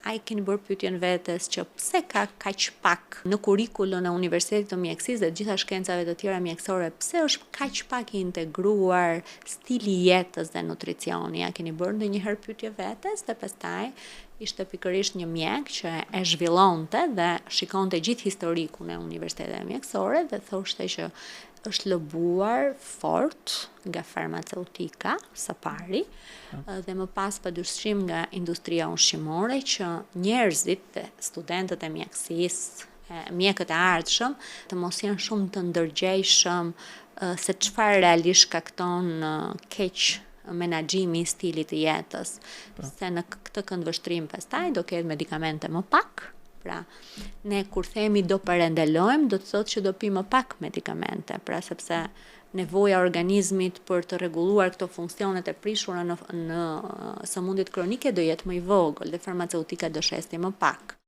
ai keni bërë pyetjen vetes që pse ka kaq pak në kurrikullon e Universitetit të Mjekësisë dhe gjitha shkencave të tjera mjekësore, pse është kaq pak i integruar stili i jetës dhe nutricioni? Ja keni bërë ndonjëherë pyetje vetes dhe pastaj ishte pikërisht një mjek që e zhvillonte dhe shikonte gjithë historikun e universiteteve mjekësore dhe thoshte që është lëbuar fort nga farmaceutika së pari dhe më pas padyshim nga industria ushqimore që njerëzit dhe studentët e mjekësisë, mjekët e ardhshëm të mos janë shumë të ndërgjegjshëm se çfarë realisht shkakton keq menaxhimi i stilit të jetës. Se në këtë këndvështrim pastaj do ketë medikamente më pak. Pra, ne kur themi do parandalojmë, do të thotë që do pi më pak medikamente, pra sepse nevoja e organizmit për të rregulluar këto funksionet e prishura në sëmundjet kronike do jetë më i vogël dhe farmaceutika do shesti më pak.